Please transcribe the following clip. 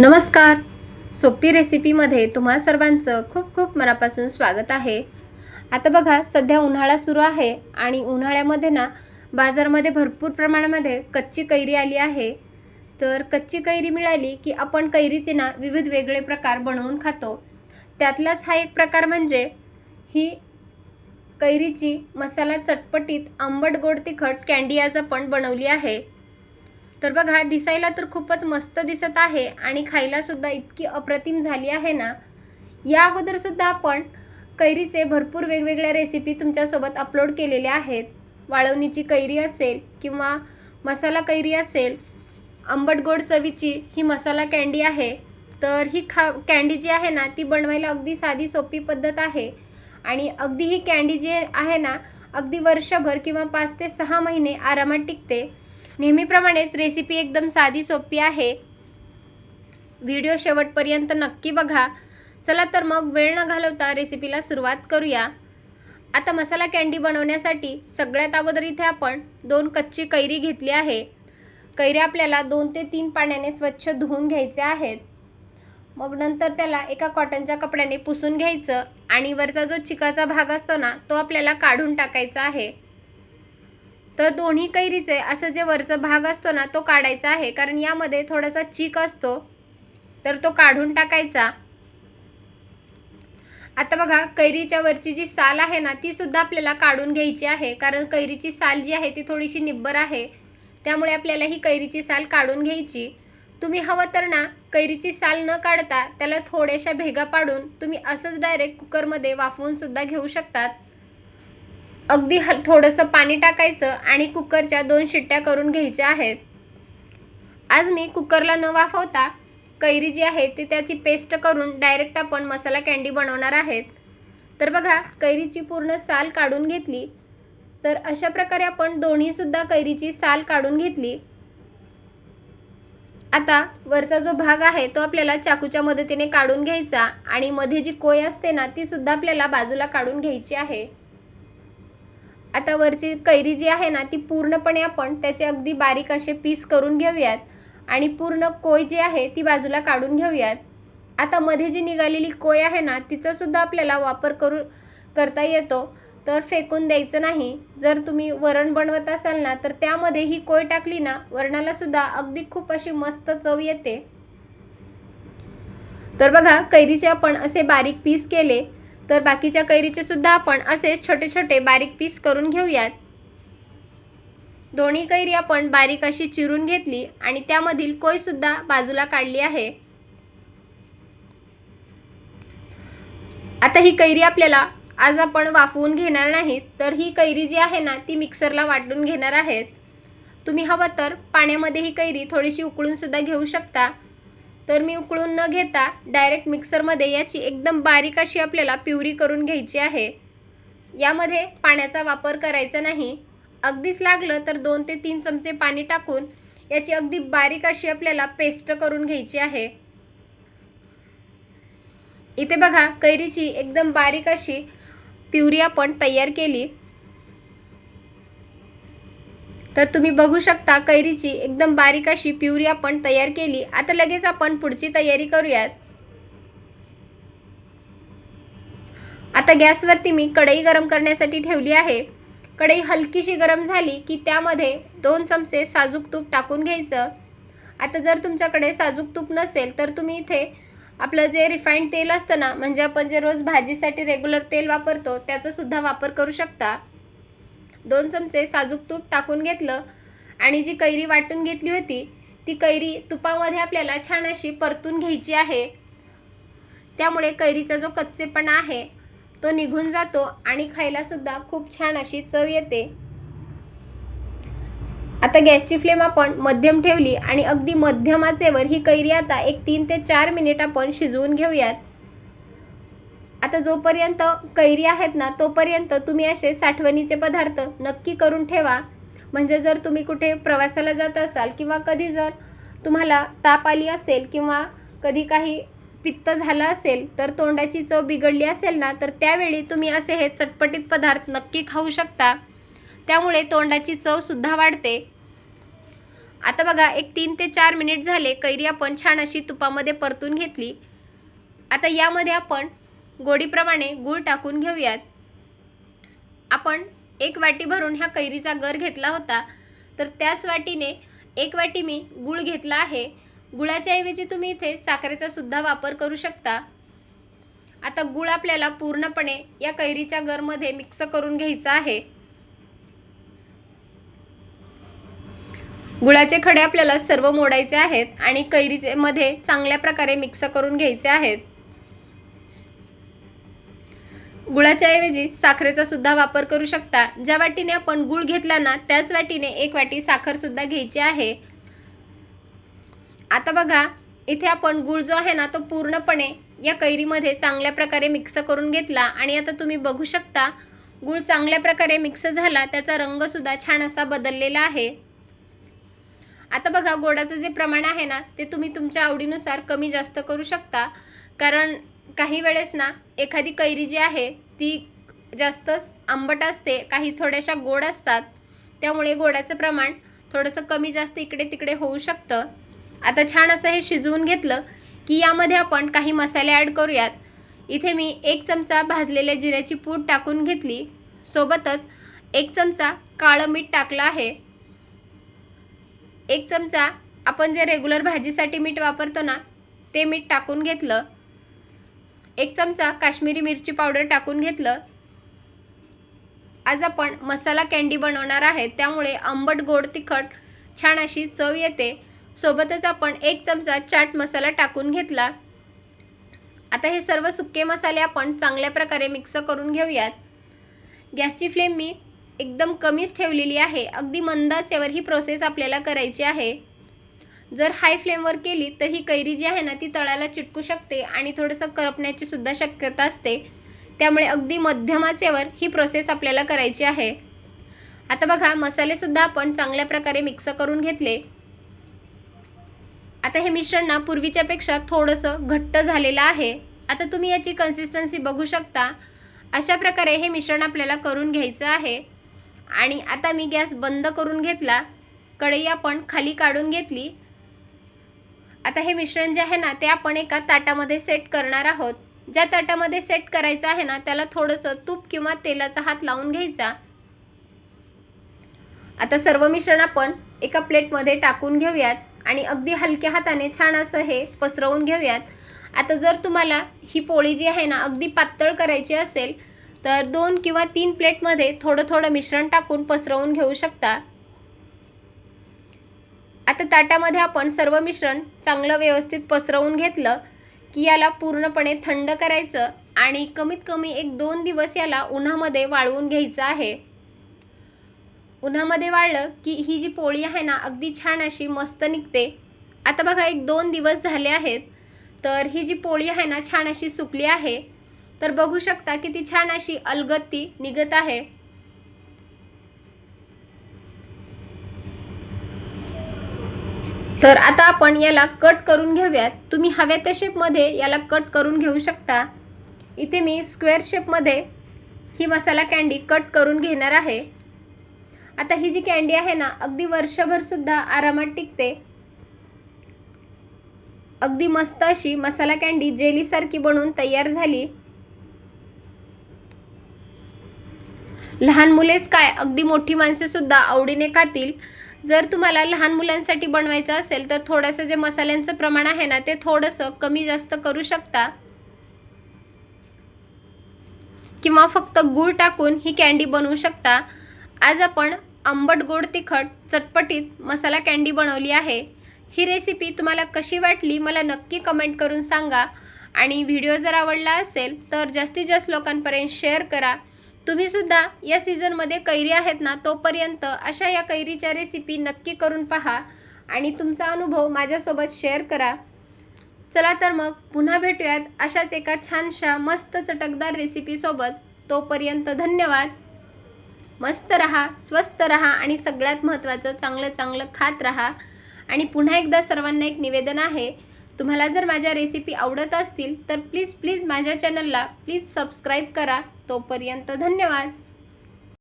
नमस्कार. सोपी रेसिपीमध्ये तुम्हा सर्वांचं खूप खूप मनापासून स्वागत आहे. आता बघा, सध्या उन्हाळा सुरू आहे आणि उन्हाळ्यामध्ये ना बाजारामध्ये भरपूर प्रमाणामध्ये कच्ची कैरी आली आहे. तर कच्ची कैरी मिळाली की आपण कैरीचे ना विविध वेगळे प्रकार बनवून खातो. त्यातलाच हा एक प्रकार म्हणजे ही कैरीची मसाला चटपटीत आंबट गोड तिखट कँडी आज आपण बनवली आहे. तर बघा, दिसायला तर खूपच मस्त दिसत आहे आणि खायला सुद्धा इतकी अप्रतिम झाली आहे ना. या अगोदर सुद्धा आपण कैरीचे भरपूर वेगवेगळ्या रेसिपी तुमच्यासोबत अपलोड केलेल्या आहेत. वाळवणीची कैरी असेल किंवा मसाला कैरी असेल, आंबट गोड चवीची ही मसाला कँडी आहे. तर ही कँडी जी आहे ना ती बनवायला अगदी साधी सोपी पद्धत आहे आणि अगदी ही कँडी जी आहे ना अगदी वर्षभर किंवा 5 ते 6 महिने आरामात टिकते. नेहमीप्रमाणेच रेसिपी एकदम साधी सोपी आहे. व्हिडिओ शेवटपर्यंत नक्की बघा. चला तर मग वेळ न घालवता रेसिपीला सुरुवात करूया. आता मसाला कँडी बनवण्यासाठी सगळ्यात अगोदर इथे आपण 2 कच्ची कैरी घेतली आहे. कैऱ्या आपल्याला 2 ते 3 पाण्याने स्वच्छ धुवून घ्यायचे आहेत. मग नंतर त्याला एका कॉटनच्या कपड्याने पुसून घ्यायचं आणि वरचा जो चिकाचा भाग असतो ना तो आपल्याला काढून टाकायचा आहे. तर दोन्ही कैरीचे असं जे वरचा भाग असतो ना तो काढायचा आहे, कारण यामध्ये थोडासा चीक असतो, तर तो काढून टाकायचा. आता बघा, कैरीच्या वरची जी साल आहे ना ती सुद्धा आपल्याला काढून घ्यायची आहे, कारण कैरीची साल जी आहे ती थोडीशी निब्बर आहे, त्यामुळे आपल्याला ही कैरीची साल काढून घ्यायची. तुम्ही हवं तर ना कैरीची साल न काढता त्याला थोड्याशा भेगा पाडून तुम्ही असंच डायरेक्ट कुकरमध्ये वाफवून सुद्धा घेऊ शकतात. अगदी थोडंसं पाणी टाकायचं आणि कुकरच्या 2 शिट्ट्या करून घ्यायच्या आहेत. आज मी कुकरला न वाफवता कैरी जी आहे ती त्याची पेस्ट करून डायरेक्ट आपण मसाला कँडी बनवणार आहेत. तर बघा, कैरीची पूर्ण साल काढून घेतली. तर अशा प्रकारे आपण दोन्हीसुद्धा कैरीची साल काढून घेतली. आता वरचा जो भाग आहे तो आपल्याला चाकूच्या मदतीने काढून घ्यायचा आणि मध्ये जी कोय असते ना ती सुद्धा आपल्याला बाजूला काढून घ्यायची आहे. आता वरची कैरी जी आहे ना ती पूर्णपणे आपण त्याचे अगदी बारीक असे पीस करून घेऊयात आणि पूर्ण कोय जी आहे ती बाजूला काढून घेऊयात. आता मध्ये जी निघालेली कोय आहे ना तिचा सुद्धा आपल्याला वापर करता येतो, तर फेकून द्यायचं नाही. जर तुम्ही वरण बनवत असाल ना तर त्यामध्ये ही कोय टाकली ना वरणाला सुद्धा अगदी खूप अशी मस्त चव येते. तर बघा, कैरीचे आपण असे बारीक पीस केले, तर बाकीच्या कैरीचे सुद्धा आपण असे छोटे छोटे बारीक पीस करून घेऊयात. दोन्ही कैरी आपण बारीक अशी चिरून घेतली आणि त्यामधील कोय सुद्धा बाजूला काढली आहे. आता ही कैरी आपल्याला आज आपण वाफवून घेणार नाहीत, तर ही कैरी जी आहे ना ती मिक्सरला वाटून घेणार आहेत. तुम्ही हवं तर पाण्यामध्ये ही कैरी थोडीशी उकळून सुद्धा घेऊ शकता. तर मी उकळून न घेता डायरेक्ट मिक्सरमध्ये याची एकदम बारीक अशी आपल्याला प्युरी करून घ्यायची आहे. यामध्ये पाण्याचा वापर करायचा नाही. अगदीच लागलं तर 2 ते 3 चमचे पाणी टाकून याची अगदी बारीक अशी आपल्याला पेस्ट करून घ्यायची आहे. इथे बघा, कैरीची एकदम बारीक अशी प्युरी आपण तयार केली. तर तुम्ही बघू शकता कैरीची एकदम बारीक अशी प्युरी आपण तयार केली. आता लगेच आपण पुढची तयारी करूयात. आता गॅसवरती मी कढई गरम करण्यासाठी ठेवली आहे. कढई हलकीशी गरम झाली की त्यामध्ये 2 चमचे साजूक तूप टाकून घ्यायचं. आता जर तुमच्याकडे साजूक तूप नसेल तर तुम्ही इथे आपलं जे रिफाइंड तेल असतं ना, म्हणजे आपण जे रोज भाजीसाठी रेग्युलर तेल वापरतो त्याचा सुद्धा वापर करू शकता. 2 चमचे साजूक तूप टाकून घेतलं आणि जी कैरी वाटून घेतली होती ती कैरी तुपामध्ये आपल्याला छान अशी परतून घ्यायची आहे. त्यामुळे कैरीचा जो कच्चेपणा आहे तो निघून जातो आणि खायला सुद्धा खूप छान अशी चव येते. आता गॅसची फ्लेम आपण मध्यम ठेवली आणि अगदी मध्यम आचेवर ही कैरी आता 3 ते 4 मिनिट आपण शिजवून घेऊयात. आता जोपर्यंत कैरी आहेत ना तोपर्यंत तुम्ही असे साठवणीचे पदार्थ नक्की करून ठेवा. म्हणजे जर तुम्ही कुठे प्रवासाला जात असाल किंवा कधी जर तुम्हाला ताप आली असेल किंवा कधी काही पित्त झालं असेल, तर तोंडाची चव बिघडली असेल ना तर त्यावेळी तुम्ही असे हे चटपटीत पदार्थ नक्की खाऊ शकता. त्यामुळे तोंडाची चव सुद्धा वाढते. आता बघा एक 3 ते 4 मिनिट झाले, कैरी आपण छान अशी तुपामध्ये परतून घेतली. आता यामध्ये आपण गोडीप्रमाणे गूळ टाकून घेऊयात. आपण 1 वाटी भरून ह्या कैरीचा गर घेतला होता, तर त्याच वाटीने 1 वाटी मी गूळ घेतला आहे. गुळाच्या ऐवजी तुम्ही इथे साखरेचा सुद्धा वापर करू शकता. आता गूळ आपल्याला पूर्णपणे या कैरीच्या गरमध्ये मिक्स करून घ्यायचा आहे. गुळाचे खडे आपल्याला सर्व मोडायचे आहेत आणि कैरीचे मध्ये चांगल्या प्रकारे मिक्स करून घ्यायचे आहेत. गुळाच्या ऐवजी साखरेचा सुद्धा वापर करू शकता. ज्या वाटीने आपण गूळ घेतला ना, त्याच वाटीने 1 वाटी साखर सुद्धा घ्यायची आहे. आता बघा इथे आपण गूळ जो आहे ना, तो पूर्णपणे या कैरीमध्ये चांगल्या प्रकारे मिक्स करून घेतला आणि आता तुम्ही बघू शकता गूळ चांगल्या प्रकारे मिक्स झाला. त्याचा रंग सुद्धा छान असा बदललेला आहे. आता बघा गोडाचं जे प्रमाण आहे ना, ते तुम्ही तुमच्या आवडीनुसार कमी जास्त करू शकता. कारण काही वेळेस ना एखादी कैरी जी आहे ती जास्तच आंबट असते, काही थोड्याशा गोड असतात. त्यामुळे गोडाचं प्रमाण थोडंसं कमी जास्त इकडे तिकडे होऊ शकतं. आता छान असं हे शिजवून घेतलं की यामध्ये आपण काही मसाले ॲड करूयात. इथे मी 1 चमचा भाजलेल्या जिऱ्याची पूड टाकून घेतली. सोबतच 1 चमचा काळं मीठ टाकलं आहे. 1 चमचा आपण जे रेग्युलर भाजीसाठी मीठ वापरतो ना, ते मीठ टाकून घेतलं. 1 चमचा काश्मीरी मिरची पावडर टाकून घेतलं. आज आपण मसाला कँडी बनवणार आहे, त्यामुळे आंबट गोड तिखट छान अशी चव येते. सोबतच आपण 1 चमचा चाट मसाला टाकून घेतला. आता हे सर्व सुके मसाले आपण चांगल्या प्रकारे मिक्स करून घेऊयात. गॅसची फ्लेम मी एकदम कमीच ठेवलेली आहे. अगदी मंद आचेवर ही प्रोसेस आपल्याला करायची आहे. जर हाय फ्लेमवर केली तर ही कैरी जी आहे ना, ती तळाला चिटकू शकते आणि थोडंसं करपण्याची सुद्धा शक्यता असते. त्यामुळे अगदी मध्यम आचेवर ही प्रोसेस आपल्याला करायची आहे. आता बघा मसाले सुद्धा आपण चांगल्या प्रकारे मिक्स करून घेतले. आता हे मिश्रण ना पूर्वीच्यापेक्षा थोडंसं घट्ट झालेलं आहे. आता तुम्ही याची कन्सिस्टन्सी बघू शकता. अशा प्रकारे हे मिश्रण आपल्याला करून घ्यायचं आहे. आणि आता मी गॅस बंद करून घेतला. कढई आपण खाली काढून घेतली. आता हे मिश्रण जे आहे ना, ते आपण एका ताटामध्ये सेट करणार आहोत. ज्या ताटामध्ये सेट करायचं आहे ना, त्याला थोडंसं तूप किंवा तेलाचा हात लावून घ्यायचा. आता सर्व मिश्रण आपण एका प्लेटमध्ये टाकून घेऊयात आणि अगदी हलक्या हाताने छान असं हे पसरवून घेऊयात. आता जर तुम्हाला ही पोळी जी आहे ना अगदी पातळ करायची असेल तर 2 किंवा 3 प्लेटमध्ये थोडं थोडं मिश्रण टाकून पसरवून घेऊ शकता. आता ताटामध्ये आपण सर्व मिश्रण चांगलं व्यवस्थित पसरवून घेतलं की याला पूर्णपणे थंड करायचं आणि कमीत कमी 1-2 दिवस याला उन्हामध्ये वाळवून घ्यायचं आहे. उन्हामध्ये वाळलं की ही जी पोळी आहे ना अगदी छान अशी मस्त निघते. आता बघा 1-2 दिवस झाले आहेत, तर ही जी पोळी आहे ना छान अशी सुकली आहे. तर बघू शकता की ती छान अशी अलगद ती निघत आहे. तर आता आपण याला कट करून घेऊयात. तुम्ही हव्या त्या शेपमध्ये याला कट करून घेऊ शकता. इथे मी स्क्वेअर शेपमध्ये ही मसाला कँडी कट करून घेणार आहे. आता ही जी कँडी आहे ना अगदी वर्षभर सुद्धा आरामात टिकते. अगदी मस्त अशी मसाला कँडी जेलीसारखी बनवून तयार झाली. लहान मुलेच काय अगदी मोठी माणसे सुद्धा आवडीने खातील. जर तुम्हाला लहान मुलांसाठी बनवायचं असेल तर थोडंसं जे मसाल्यांचं प्रमाण आहे ना ते थोडंसं कमी जास्त करू शकता किंवा फक्त गूळ टाकून ही कँडी बनवू शकता. आज आपण आंबट गोड तिखट चटपटीत मसाला कँडी बनवली आहे. ही रेसिपी तुम्हाला कशी वाटली मला नक्की कमेंट करून सांगा आणि व्हिडिओ जर आवडला असेल तर जास्तीत जास्त लोकांपर्यंत शेअर करा. तुम्ही सुद्धा या सीझनमध्ये कैरी आहेत ना तोपर्यंत अशा या कैरीच्या रेसिपी नक्की करून पहा आणि तुमचा अनुभव माझ्यासोबत शेअर करा. चला तर मग पुन्हा भेटूयात अशाच एका छानशा मस्त चटकदार रेसिपीसोबत. तोपर्यंत धन्यवाद. मस्त रहा, स्वस्त रहा आणि सगळ्यात महत्त्वाचं चांगलं चांगलं खात रहा. आणि पुन्हा एकदा सर्वांना एक निवेदन आहे, तुम्हाला जर माझ्या रेसिपी आवडत असतील तर प्लीज माझ्या चॅनलला प्लीज सबस्क्राईब करा. तोपर्यंत धन्यवाद.